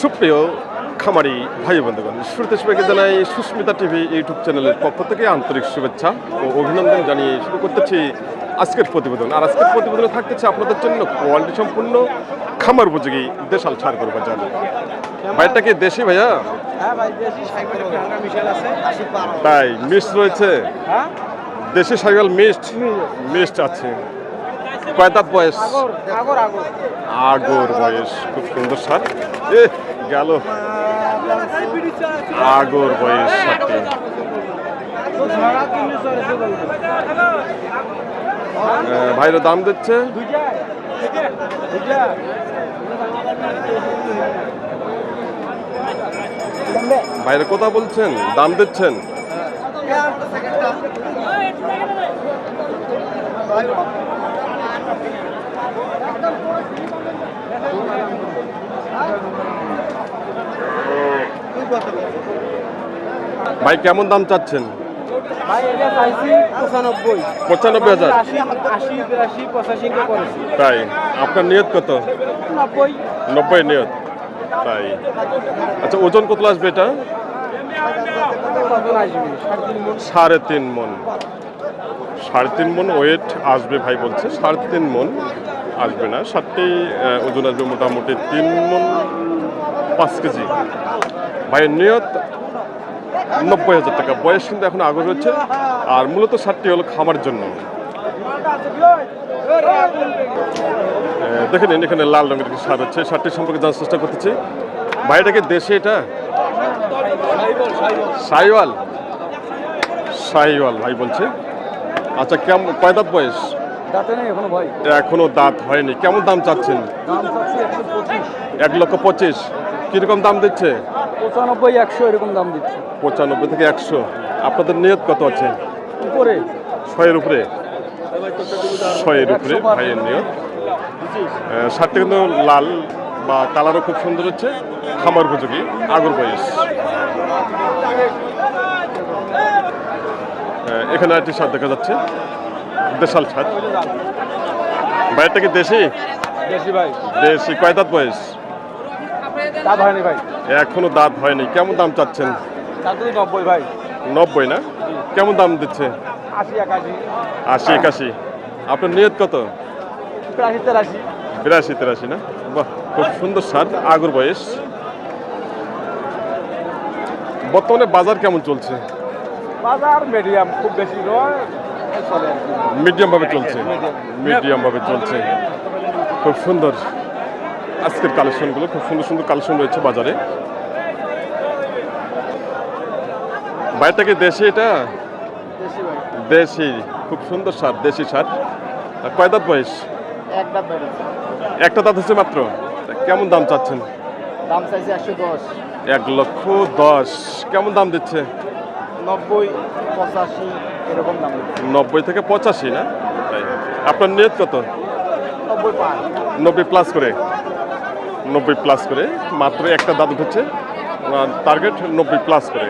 সুপ্রিয় খামারি ভাই বন্ধুগণ, শুরুতে সবাইকে জানাই সুস্মিতা টিভি ইউটিউব চ্যানেলের পক্ষ থেকে আন্তরিক শুভেচ্ছা ও অভিনন্দন জানিয়ে শুরু করতেছি আজকের প্রতিবেদন। আর আজকের প্রতিবেদনে থাকতেছে আপনাদের জন্য কোয়ালিটি সম্পূর্ণ খামার উপযোগী দেশাল ছাড় করে বাজার। ভাইটা কি দেশি ভাইয়া? হ্যাঁ ভাই, দেশি সাইকেল মিশেল আছে 80 তাই মিক্স রয়েছে, হ্যাঁ দেশি সাইকেল মিক্সড আছে। কয় দাঁত বয়স? আগর বয়স, খুব সুন্দর সার। এ গেল আগর বয়স সারটি। ভাইরা দাম দিচ্ছে ভাইরা কথা বলছেন, দাম দিচ্ছেন? ভাই কেমন দাম চাচ্ছেন? ভাই এটা চাইছি 95 95,000। 80 82 85 কে করেছি। তাই আপনার নিয়ত কত? 90 90 নিয়ত। তাই আচ্ছা, ওজন কত আসবে এটা? কত আসবে? 3.5 মন। 3.5 মন ওয়েট আসবে ভাই বলছে। 3.5 মন আসবে না, 60টি ওজন আসবে মোটামুটি 3 মন 5 কেজি। ভাইয়ের নিয়ত 90,000 টাকা। বয়স কিন্তু এখন আগর হচ্ছে, আর মূলত 60টি হলো খামার জন্য। দেখে নিন এখানে লাল রঙের কিছু সার হচ্ছে, সারটি সম্পর্কে জানার চেষ্টা করতেছি। ভাইটাকে দেশে এটা সাইওয়াল ভাই বলছে। আচ্ছা, কেমন কয় দাঁত বয়স? দাঁতে নেই এখনো ভাই। এখনো দাঁত হয়নি। কেমন দাম চাচ্ছেন? দাম চাচ্ছি 125 1,25,000। কিরকম দাম দিচ্ছে? 95 100 এরকম দাম দিচ্ছে। 95 থেকে 100। আপনাদের নিয়ত কত আছে? উপরে 6-এর উপরে। 6-এর উপরে ভাইয়ের নিয়ত। শার্টটা কিন্তু লাল বা কালারও খুব সুন্দর হচ্ছে, খামার উপযোগী, আগর বয়স। এখানে একটি শার্ট দেখা যাচ্ছে, দেশাল শার্ট। ভাইয়েরটা কি দেশি? দেশি ভাই। দেশি। কয় দাঁত বয়স? দাঁত হয়নি ভাই। এখনো দাঁত হয়নি। কেমন দাম চাচ্ছেন? দাঁত 90 ভাই। 90 না? কেমন দাম দিচ্ছে? 80 81 80 81। আপনার নিয়ত কত? 83 83 82 83 না? বাহ, খুব সুন্দর সার, আগর বয়স। বর্তমানে বাজার কেমন চলছে? বাজার মিডিয়াম, খুব বেশি নয়, চলে আর কি। মিডিয়াম ভাবে চলছে। খুব সুন্দর আজকের কালেকশনগুলো, খুব সুন্দর সুন্দর কালেকশন রয়েছে বাজারে। ভাইটা কি দেশি এটা? দেশি ভাই। দেশি, খুব সুন্দর সার, দেশি সার। কয় দাঁত বয়স? এক দাঁত বেড়েছে। একটা দাঁত হচ্ছে মাত্র। কেমন দাম চাচ্ছেন? দাম চাইছে 110। 1,10,000। কেমন দাম দিচ্ছে? 90 85 এরকম দাম দিচ্ছে। 90 থেকে 85 না? তাই। আপনার নিয়ত কত? 90 পার। 90 প্লাস করে। 90 প্লাস করে, মাত্র একটা দাঁত উঠেছে। টার্গেট 90 প্লাস করে।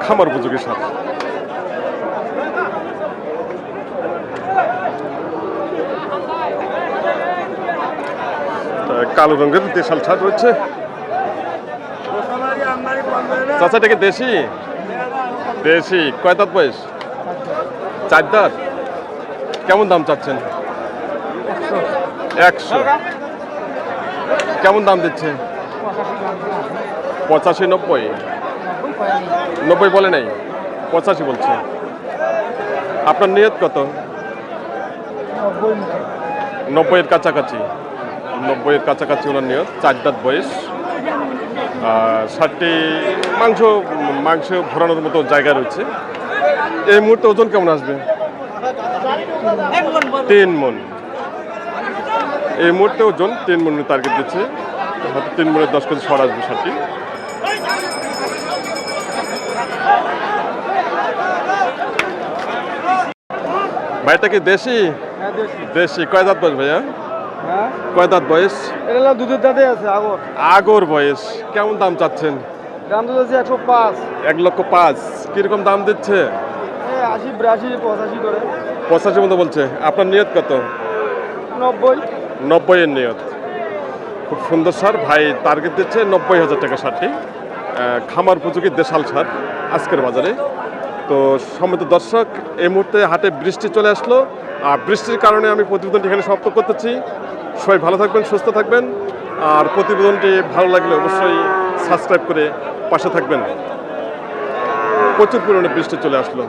খামার উপযোগী সার। কালো রঙের দেশাল ছাদ রয়েছে। চাচাটা কি দেশি? দেশি। কয় দাঁত বয়স? 4 দাঁত। কেমন দাম চাচ্ছেন? 100। কেমন দাম দিচ্ছে? 85 90? 90 বলে নাই, 85 বলছে। আপনার নিয়ত কত? 90-এর কাছাকাছি। 90-এর কাছাকাছি ওনার নিয়ত। 4 দাঁত বয়স। 60টি মাংস ভরানোর মতো জায়গা রয়েছে। এই মুহূর্তে ওজন কেমন আসবে? 3 মন। এই মুহূর্তে ওজন 3 মনের টার্গেট দিচ্ছে। হয়তো 3 মনের 10 কেজি সর আসবে শার্টটি। ভাইটা কি দেশি? হ্যাঁ দেশি। দেশি। কয় দাঁত বয়স ভাইয়া? হ্যাঁ, কয় দাঁত বয়স? এটা হলো দুধের দাঁতে আছে আগর। আগর বয়স। কেমন দাম চাচ্ছেন? দাম তো আছে 105। 1,05,000। কিরকম দাম দিচ্ছে? 80 82 85 করে। 85 মতো বলছে। আপনার নিয়ত কত? 90 90-এর নিয়ত। খুব সুন্দর সার, ভাই টার্গেট দিচ্ছে 90,000 টাকা সারটি। খামার উপযোগী দেশাল সার আজকের বাজারে। তো সম্মিলিত দর্শক, এই মুহূর্তে হাটে বৃষ্টি চলে আসলো, আর বৃষ্টির কারণে আমি প্রতিবেদনটি এখানে সমাপ্ত করতেছি। সবাই ভালো থাকবেন, সুস্থ থাকবেন, আর প্রতিবেদনটি ভালো লাগলে অবশ্যই সাবস্ক্রাইব করে পাশে থাকবেন। প্রচুর পরিমাণে বৃষ্টি চলে আসলো।